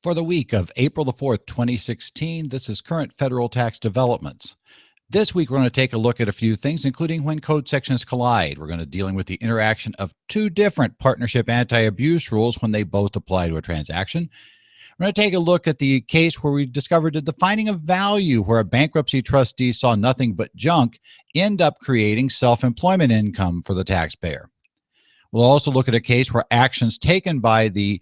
For the week of April the 4th, 2016, this is current federal tax developments. This week, we're going to take a look at a few things, including when code sections collide. We're going to dealing with the interaction of two different partnership anti-abuse rules when they both apply to a transaction. We're going to take a look at the case where we discovered the defining of value, where a bankruptcy trustee saw nothing but junk end up creating self-employment income for the taxpayer. We'll also look at a case where actions taken by the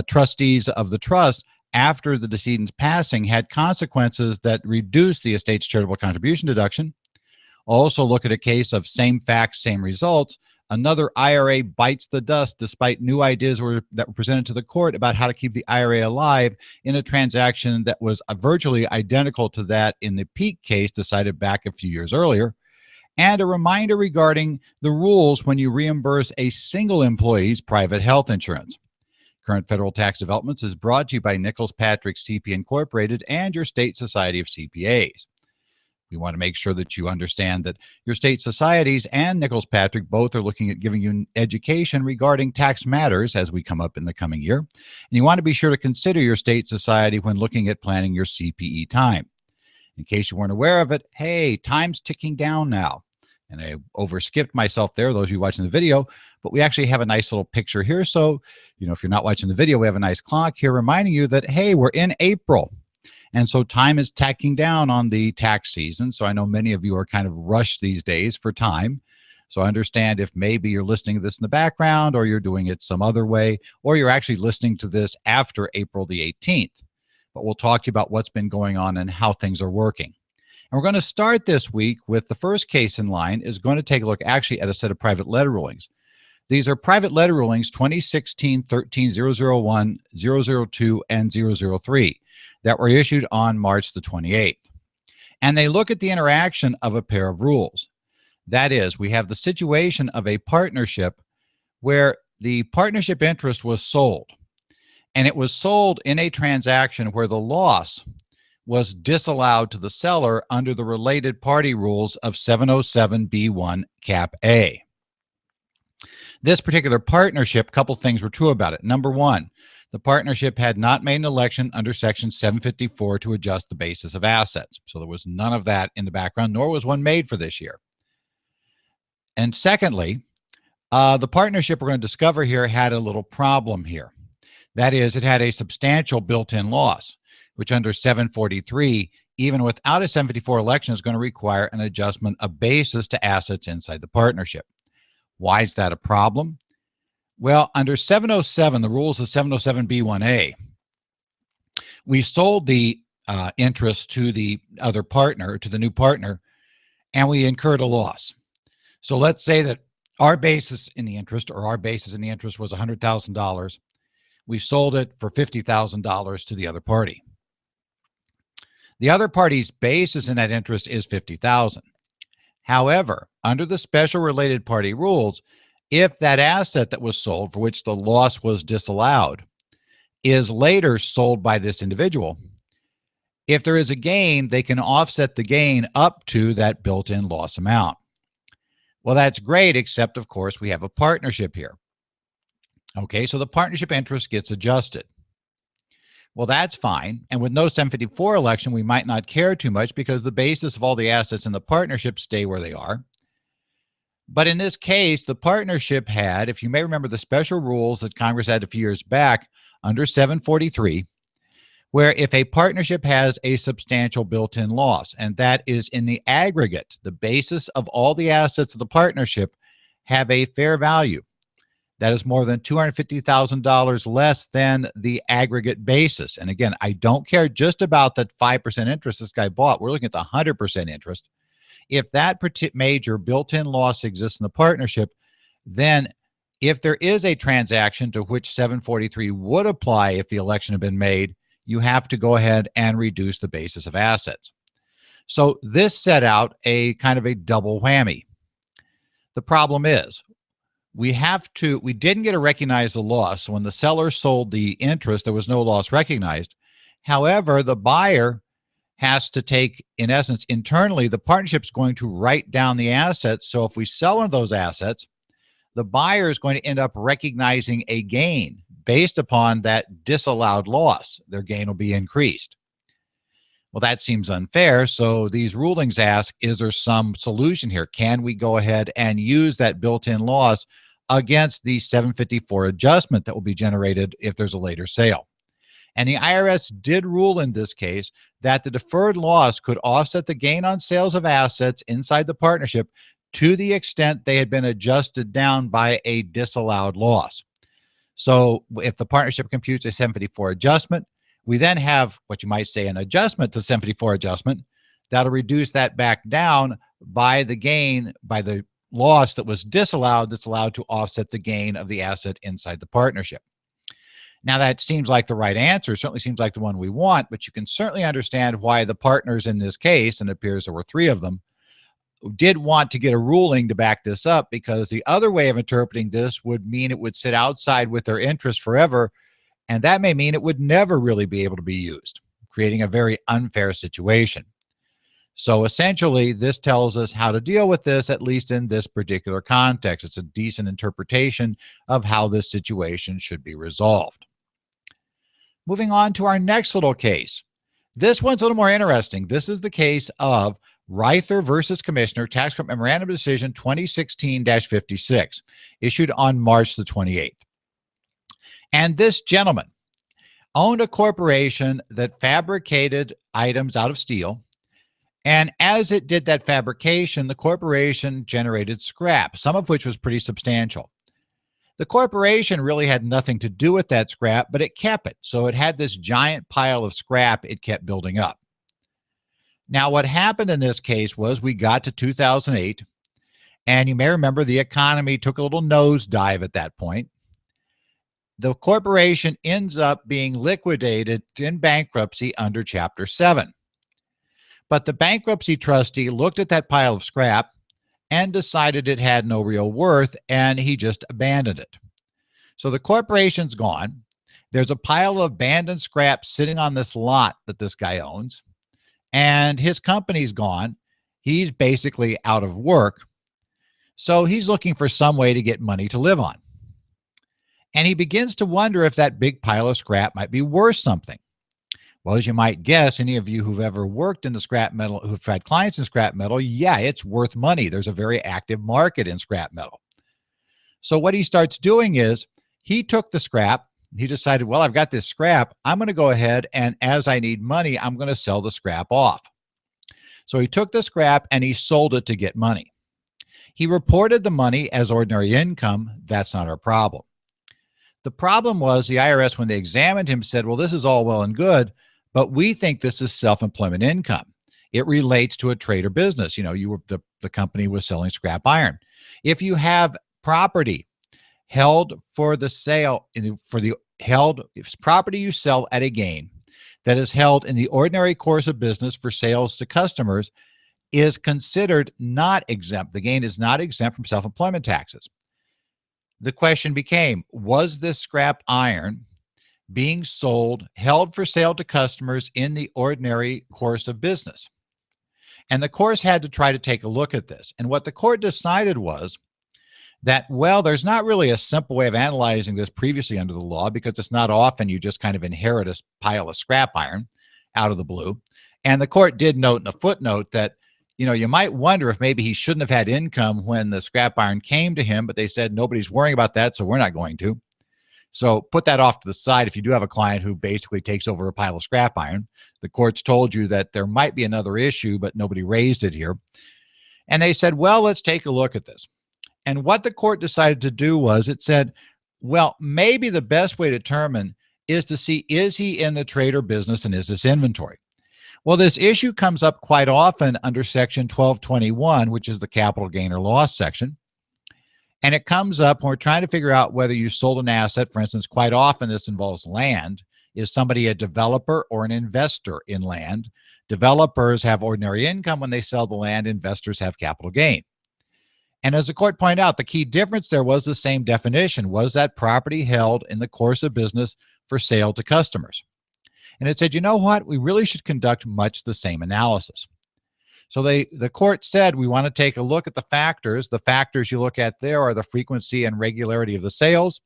trustees of the trust after the decedent's passing had consequences that reduced the estate's charitable contribution deduction. Also look at a case of same facts, same results. Another IRA bites the dust despite new ideas that were presented to the court about how to keep the IRA alive in a transaction that was virtually identical to that in the Peak case decided back a few years earlier. And a reminder regarding the rules when you reimburse a single employee's private health insurance. Current Federal Tax Developments is brought to you by Nichols Patrick CP Incorporated and your state society of CPAs. We want to make sure that you understand that your state societies and Nichols Patrick both are looking at giving you education regarding tax matters as we come up in the coming year. And you want to be sure to consider your state society when looking at planning your CPE time. In case you weren't aware of it, hey, time's ticking down now. And I overskipped myself there, those of you watching the video, but we actually have a nice little picture here. So, if you're not watching the video, we have a nice clock here reminding you that, hey, we're in April. And so time is ticking down on the tax season. So I know many of you are kind of rushed these days for time. So I understand if maybe you're listening to this in the background or you're doing it some other way, or you're actually listening to this after April the 18th. But we'll talk to you about what's been going on and how things are working. And we're going to start this week with the first case in line is going to take a look actually at a set of private letter rulings. These are private letter rulings 2016-13-001, 002, and 003 that were issued on March the 28th. And they look at the interaction of a pair of rules. That is, we have the situation of a partnership where the partnership interest was sold. And it was sold in a transaction where the loss was disallowed to the seller under the related party rules of 707B1 Cap A. This particular partnership, a couple things were true about it. Number one, the partnership had not made an election under Section 754 to adjust the basis of assets. So there was none of that in the background, nor was one made for this year. And secondly, the partnership we're going to discover here had a little problem here. That is, it had a substantial built-in loss, which under 743, even without a 754 election, is going to require an adjustment of basis to assets inside the partnership. Why is that a problem? Well, under 707, the rules of 707B1A, we sold the interest to the other partner, to the new partner, and we incurred a loss. So let's say that our basis in the interest was $100,000. We sold it for $50,000 to the other party. The other party's basis in that interest is $50,000. However, under the special related party rules, if that asset that was sold for which the loss was disallowed is later sold by this individual, if there is a gain, they can offset the gain up to that built-in loss amount. Well, that's great, except, of course, we have a partnership here. Okay, so the partnership interest gets adjusted. Well, that's fine. And with no 754 election, we might not care too much because the basis of all the assets in the partnership stay where they are. But in this case, the partnership had, if you may remember the special rules that Congress had a few years back under 743, where if a partnership has a substantial built-in loss, and that is in the aggregate, the basis of all the assets of the partnership have a fair value. That is more than $250,000 less than the aggregate basis. And again, I don't care just about that 5% interest this guy bought. We're looking at the 100% interest. If that major built-in loss exists in the partnership, then if there is a transaction to which 743 would apply if the election had been made, you have to go ahead and reduce the basis of assets. So this set out a kind of a double whammy. The problem is, we didn't get to recognize the loss. When the seller sold the interest, there was no loss recognized. However, the buyer has to take, in essence, internally, the partnership's going to write down the assets. So if we sell one of those assets, the buyer is going to end up recognizing a gain based upon that disallowed loss. Their gain will be increased. Well, that seems unfair. So these rulings ask, is there some solution here? Can we go ahead and use that built-in loss against the 754 adjustment that will be generated if there's a later sale? And the IRS did rule in this case that the deferred loss could offset the gain on sales of assets inside the partnership to the extent they had been adjusted down by a disallowed loss. So if the partnership computes a 754 adjustment, we then have what you might say an adjustment to 754 adjustment that'll reduce that back down by the gain, by the loss that was disallowed, that's allowed to offset the gain of the asset inside the partnership. Now, that seems like the right answer, certainly seems like the one we want, but you can certainly understand why the partners in this case, and it appears there were three of them, did want to get a ruling to back this up, because the other way of interpreting this would mean it would sit outside with their interest forever, and that may mean it would never really be able to be used, creating a very unfair situation. So essentially, this tells us how to deal with this, at least in this particular context. It's a decent interpretation of how this situation should be resolved. Moving on to our next little case. This one's a little more interesting. This is the case of Reither versus Commissioner, Tax Court Memorandum Decision 2016-56, issued on March the 28th. And this gentleman owned a corporation that fabricated items out of steel. And as it did that fabrication, the corporation generated scrap, some of which was pretty substantial. The corporation really had nothing to do with that scrap, but it kept it. So it had this giant pile of scrap it kept building up. Now, what happened in this case was we got to 2008, and you may remember the economy took a little nosedive at that point. The corporation ends up being liquidated in bankruptcy under Chapter 7. But the bankruptcy trustee looked at that pile of scrap and decided it had no real worth, and he just abandoned it. So the corporation's gone. There's a pile of abandoned scrap sitting on this lot that this guy owns, and his company's gone. He's basically out of work. So he's looking for some way to get money to live on. And he begins to wonder if that big pile of scrap might be worth something. Well, as you might guess, any of you who've ever worked in the scrap metal, who've had clients in scrap metal, yeah, it's worth money. There's a very active market in scrap metal. So what he starts doing is he took the scrap. He decided, well, I've got this scrap. I'm going to go ahead, and as I need money, I'm going to sell the scrap off. So he took the scrap and he sold it to get money. He reported the money as ordinary income. That's not our problem. The problem was the IRS, when they examined him, said, well, this is all well and good, but we think this is self-employment income. It relates to a trade or business. You know, the company was selling scrap iron. If you have property held for the sale, if property you sell at a gain that is held in the ordinary course of business for sales to customers, is considered not exempt. The gain is not exempt from self-employment taxes. The question became, was this scrap iron being sold, held for sale to customers in the ordinary course of business? And the courts had to try to take a look at this. And what the court decided was that, well, there's not really a simple way of analyzing this previously under the law, because it's not often you just kind of inherit a pile of scrap iron out of the blue. And the court did note in a footnote that, you know, you might wonder if maybe he shouldn't have had income when the scrap iron came to him, but they said nobody's worrying about that, so we're not going to. So put that off to the side. If you do have a client who basically takes over a pile of scrap iron, the courts told you that there might be another issue, but nobody raised it here. And they said, well, let's take a look at this. And what the court decided to do was it said, well, maybe the best way to determine is to see, is he in the trade or business, and is this inventory? Well, this issue comes up quite often under Section 1221, which is the capital gain or loss section. And it comes up when we're trying to figure out whether you sold an asset. For instance, quite often this involves land. Is somebody a developer or an investor in land? Developers have ordinary income when they sell the land. Investors have capital gain. And as the court pointed out, the key difference there was the same definition. Was that property held in the course of business for sale to customers? And it said, you know what? We really should conduct much the same analysis. So the court said, we want to take a look at the factors. The factors you look at there are the frequency and regularity of the sales,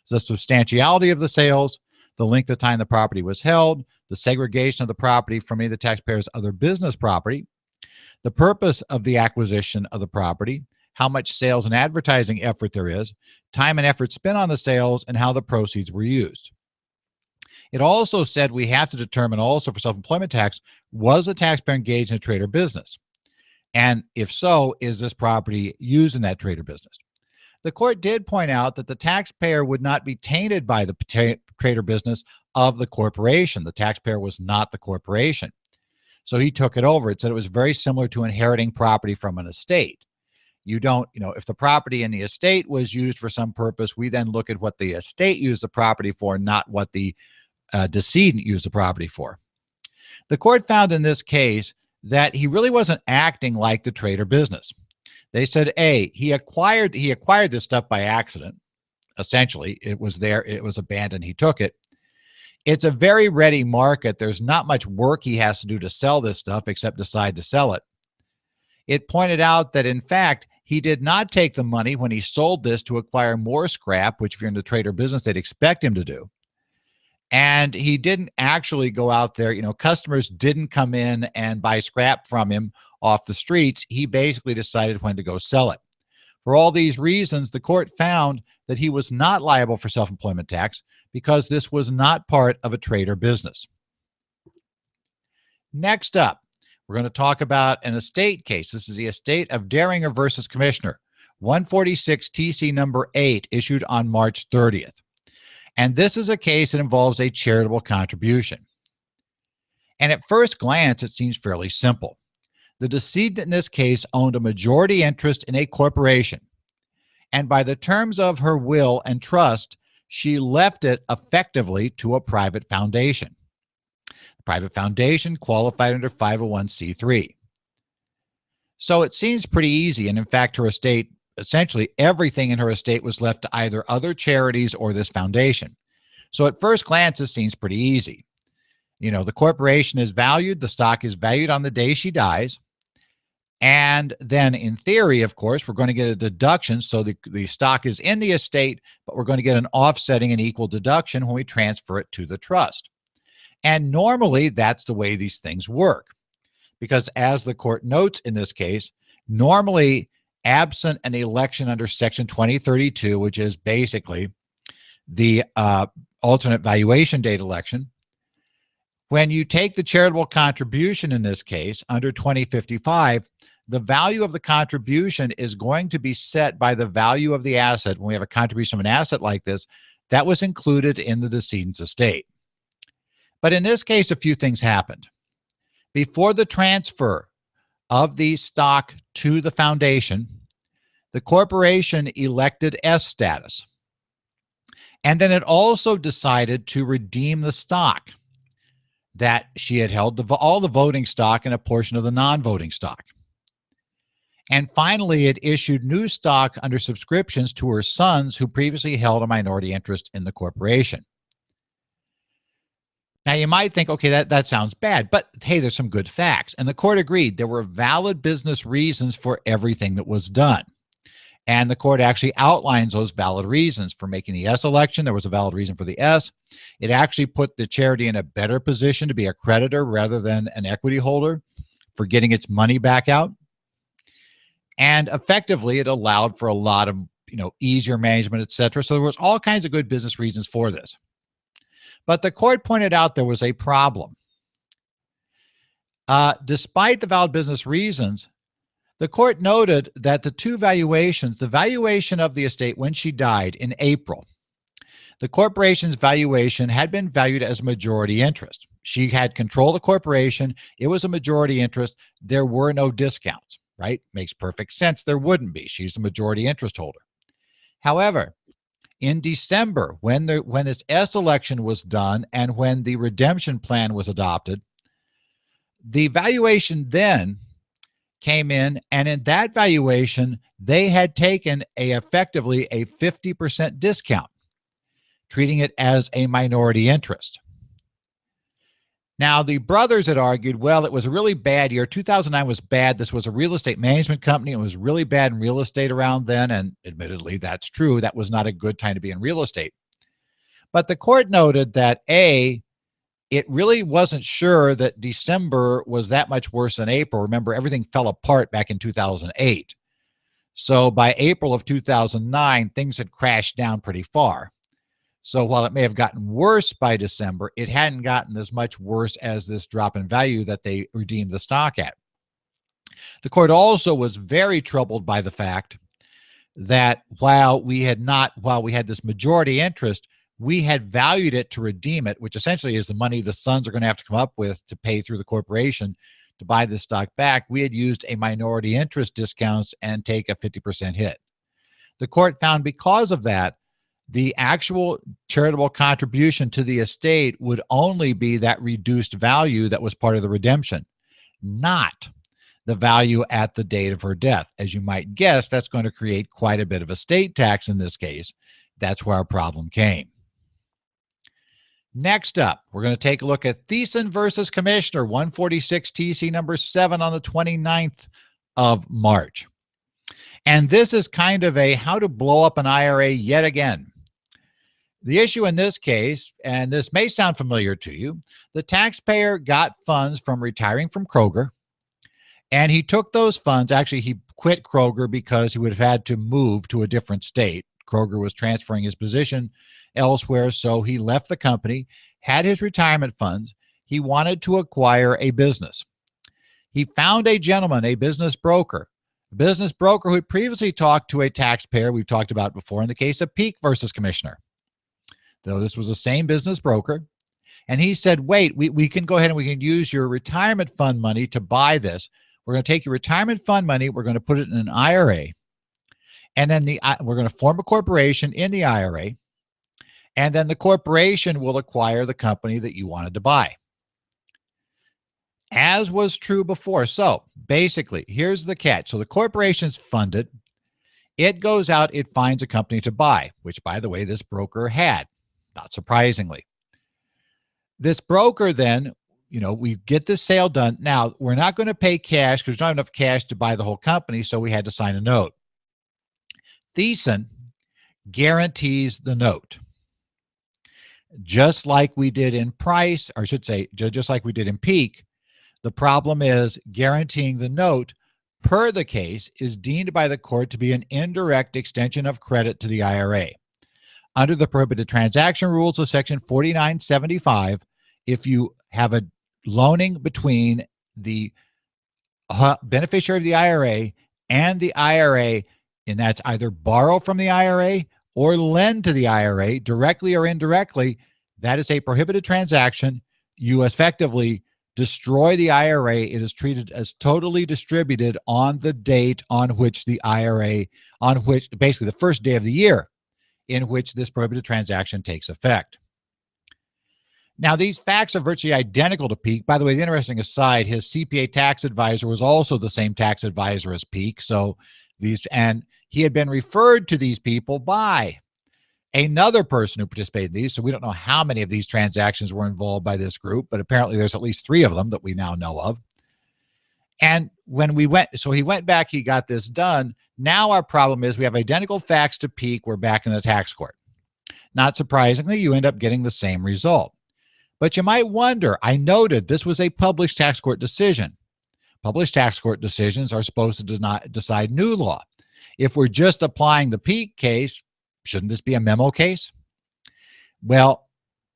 the substantiality of the sales, the length of time the property was held, the segregation of the property from any of the taxpayer's other business property, the purpose of the acquisition of the property, how much sales and advertising effort there is, time and effort spent on the sales, and how the proceeds were used. It also said we have to determine also for self-employment tax, was the taxpayer engaged in a trade or business? And if so, is this property used in that trade or business? The court did point out that the taxpayer would not be tainted by the trade or business of the corporation. The taxpayer was not the corporation. So he took it over. It said it was very similar to inheriting property from an estate. You don't, if the property in the estate was used for some purpose, we then look at what the estate used the property for, not what the decedent used the property for. The court found in this case that he really wasn't acting like the trade or business. They said, A, he acquired this stuff by accident. Essentially, it was there, it was abandoned, he took it. It's a very ready market. There's not much work he has to do to sell this stuff except decide to sell it. It pointed out that, in fact, he did not take the money when he sold this to acquire more scrap, which if you're in the trade or business, they'd expect him to do. And he didn't actually go out there. Customers didn't come in and buy scrap from him off the streets. He basically decided when to go sell it. For all these reasons, the court found that he was not liable for self-employment tax because this was not part of a trade or business. Next up, we're going to talk about an estate case. This is the estate of Daringer versus Commissioner, 146 TC number 8, issued on March 30th. And this is a case that involves a charitable contribution. And at first glance, it seems fairly simple. The decedent in this case owned a majority interest in a corporation. And by the terms of her will and trust, she left it effectively to a private foundation. The private foundation qualified under 501c3. So it seems pretty easy. And in fact, her estate, essentially everything in her estate was left to either other charities or this foundation. So at first glance, it seems pretty easy. The corporation is valued, the stock is valued on the day she dies. And then in theory, of course, we're going to get a deduction. So the stock is in the estate, but we're going to get an offsetting and equal deduction when we transfer it to the trust. And normally that's the way these things work. Because as the court notes in this case, normally absent an election under Section 2032, which is basically the alternate valuation date election, when you take the charitable contribution in this case under 2055, the value of the contribution is going to be set by the value of the asset. When we have a contribution of an asset like this, that was included in the decedent's estate. But in this case, a few things happened. Before the transfer of the stock to the foundation, the corporation elected S status. And then it also decided to redeem the stock that she had held, all the voting stock and a portion of the non-voting stock. And finally, it issued new stock under subscriptions to her sons who previously held a minority interest in the corporation. Now, you might think, okay, that sounds bad, but hey, there's some good facts. And the court agreed there were valid business reasons for everything that was done. And the court actually outlines those valid reasons for making the S election. There was a valid reason for the S. It actually put the charity in a better position to be a creditor rather than an equity holder for getting its money back out. And effectively, it allowed for a lot of, easier management, et cetera. So there was all kinds of good business reasons for this. But the court pointed out there was a problem. Despite the valid business reasons, the court noted that the two valuations, the valuation of the estate when she died in April, the corporation's valuation had been valued as majority interest. She had control of the corporation. It was a majority interest. There were no discounts, right? Makes perfect sense. There wouldn't be. She's the majority interest holder. However, in December, when this S election was done and when the redemption plan was adopted, the valuation then came in, and in that valuation, they had taken effectively a 50% discount, treating it as a minority interest. Now, the brothers had argued, well, it was a really bad year. 2009 was bad. This was a real estate management company. It was really bad in real estate around then, and admittedly, that's true. That was not a good time to be in real estate. But the court noted that A, it really wasn't sure that December was that much worse than April. Remember, everything fell apart back in 2008. So by April of 2009, things had crashed down pretty far. So while it may have gotten worse by December, it hadn't gotten as much worse as this drop in value that they redeemed the stock at. The court also was very troubled by the fact that while we had this majority interest, we had valued it to redeem it, which essentially is the money the sons are going to have to come up with to pay through the corporation to buy this stock back. We had used a minority interest discounts and take a 50% hit. The court found because of that, the actual charitable contribution to the estate would only be that reduced value that was part of the redemption, not the value at the date of her death. As you might guess, that's going to create quite a bit of estate tax in this case. That's where our problem came. Next up, we're going to take a look at Thiessen versus Commissioner, 146 TC number 7 on the 29th of March. And this is kind of a how to blow up an IRA yet again. The issue in this case, and this may sound familiar to you, the taxpayer got funds from retiring from Kroger, and he took those funds. Actually, he quit Kroger because he would have had to move to a different state. Kroger was transferring his position elsewhere, so he left the company, had his retirement funds. He wanted to acquire a business. He found a gentleman, a business broker who had previously talked to a taxpayer we've talked about before in the case of Peak versus Commissioner. Though this was the same business broker. And he said, wait, we can go ahead and we can use your retirement fund money to buy this. We're going to take your retirement fund money. We're going to put it in an IRA. And then we're going to form a corporation in the IRA. And then the corporation will acquire the company that you wanted to buy, as was true before. So basically, here's the catch. So the corporation's funded. It goes out, it finds a company to buy, which, by the way, this broker had. Not surprisingly. This broker then, we get this sale done. Now, we're not going to pay cash because there's not enough cash to buy the whole company, so we had to sign a note. Thiessen guarantees the note. Just like we did in Price, or I should say, just like we did in Peak, the problem is guaranteeing the note per the case is deemed by the court to be an indirect extension of credit to the IRA. Under the prohibited transaction rules of Section 4975, if you have a loaning between the beneficiary of the IRA and the IRA, and that's either borrow from the IRA or lend to the IRA directly or indirectly, that is a prohibited transaction. You effectively destroy the IRA. It is treated as totally distributed on the date on which the IRA, basically the first day of the year in which this prohibited transaction takes effect. Now, these facts are virtually identical to Peak. By the way, the interesting aside, his CPA tax advisor was also the same tax advisor as Peak. And he had been referred to these people by another person who participated in these. So we don't know how many of these transactions were involved by this group, but apparently there's at least 3 of them that we now know of. And when he went back, he got this done. Now our problem is we have identical facts to Peak. We're back in the tax court. Not surprisingly, you end up getting the same result. But you might wonder, I noted this was a published tax court decision. Published tax court decisions are supposed to decide new law. If we're just applying the Peak case, shouldn't this be a memo case? Well,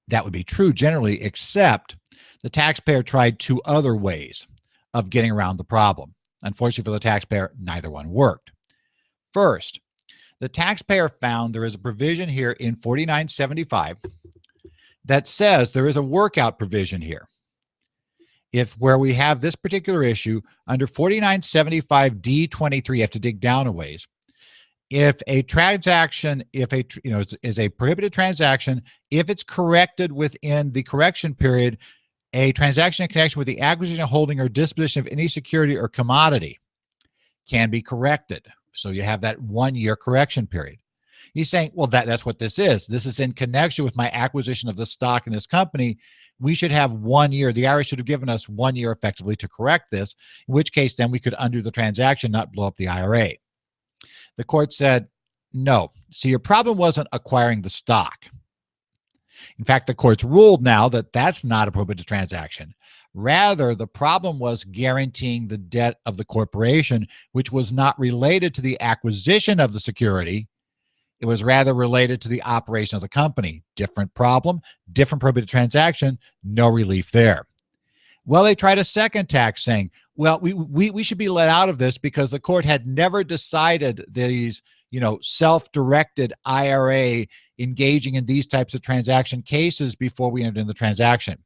that would be true generally, except the taxpayer tried 2 other ways of getting around the problem. Unfortunately for the taxpayer, neither one worked. First, the taxpayer found there is a provision here in 4975 that says there is a workout provision here. Where we have this particular issue under 4975 D23, you have to dig down a ways. If a transaction, is a prohibited transaction, if it's corrected within the correction period, a transaction in connection with the acquisition, holding, or disposition of any security or commodity can be corrected. So you have that 1-year correction period. He's saying, well, that's what this is. This is in connection with my acquisition of the stock in this company. We should have 1 year. The IRS should have given us 1 year effectively to correct this, in which case then we could undo the transaction, not blow up the IRA. The court said, no. See, your problem wasn't acquiring the stock. In fact, the courts ruled now that that's not a prohibited transaction. Rather, the problem was guaranteeing the debt of the corporation, which was not related to the acquisition of the security. It was rather related to the operation of the company. Different problem, different prohibited transaction, no relief there. Well, they tried a second tack saying, well, we should be let out of this because the court had never decided these, self-directed IRA engaging in these types of transaction cases before we entered in the transaction.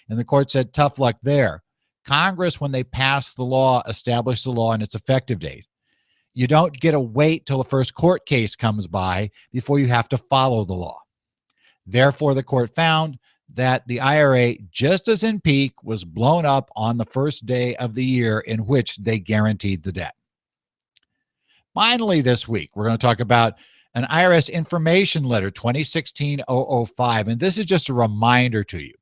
And the court said, tough luck there. Congress, when they passed the law, established the law and its effective date. You don't get to wait till the first court case comes by before you have to follow the law. Therefore, the court found that the IRA, just as in peak, was blown up on the first day of the year in which they guaranteed the debt. Finally, this week, we're going to talk about an IRS Information Letter 2016-005, and this is just a reminder to you.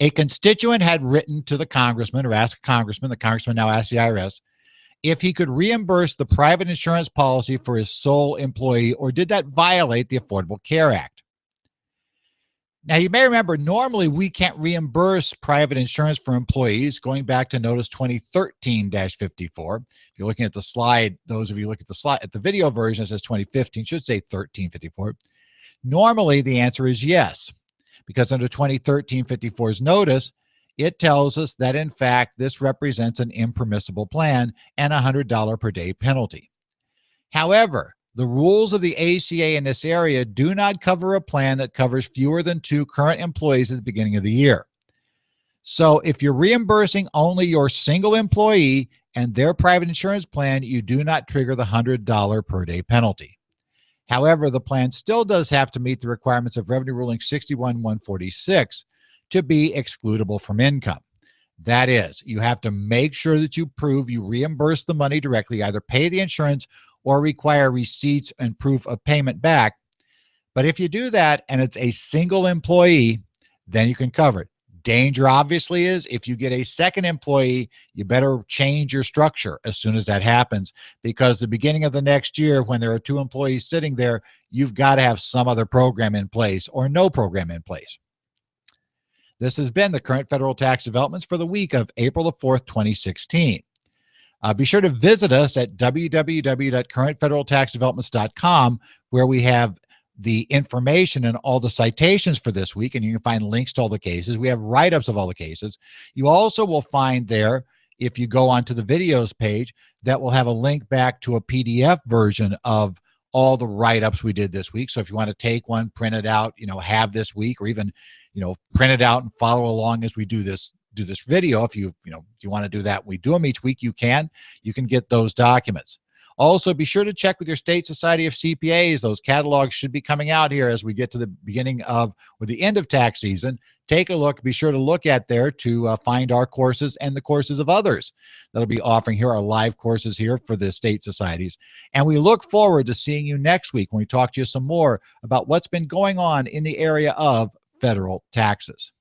A constituent had written to the congressman or asked a congressman, the congressman now asked the IRS, if he could reimburse the private insurance policy for his sole employee, or did that violate the Affordable Care Act? Now, you may remember, normally we can't reimburse private insurance for employees, going back to Notice 2013-54. If you're looking at the slide, those of you look at the slide, at the video version, it says 2015, should say 1354. Normally, the answer is yes, because under 2013-54's notice, it tells us that, in fact, this represents an impermissible plan and a $100 per day penalty. However, the rules of the ACA in this area do not cover a plan that covers fewer than 2 current employees at the beginning of the year. So if you're reimbursing only your single employee and their private insurance plan, you do not trigger the $100 per day penalty. However, the plan still does have to meet the requirements of Revenue Ruling 61-146 to be excludable from income. That is, you have to make sure that you prove you reimburse the money directly, either pay the insurance or require receipts and proof of payment back. But if you do that and it's a single employee, then you can cover it. Danger obviously is if you get a second employee, you better change your structure as soon as that happens, because the beginning of the next year, when there are 2 employees sitting there, you've got to have some other program in place or no program in place. This has been the current federal tax developments for the week of April the 4th, 2016. Be sure to visit us at www.currentfederaltaxdevelopments.com, where we have the information and all the citations for this week, and you can find links to all the cases. We have write-ups of all the cases. You also will find there, if you go onto the videos page, that will have a link back to a PDF version of all the write-ups we did this week. So if you want to take one, print it out, have this week, or even, print it out and follow along as we do this video. If you want to do that, we do them each week, you can get those documents. Also, be sure to check with your state society of CPAs. Those catalogs should be coming out here as we get to the beginning of, or the end of tax season. Take a look. Be sure to look at there to find our courses and the courses of others that'll be offering here, our live courses here for the state societies. And we look forward to seeing you next week when we talk to you some more about what's been going on in the area of federal taxes.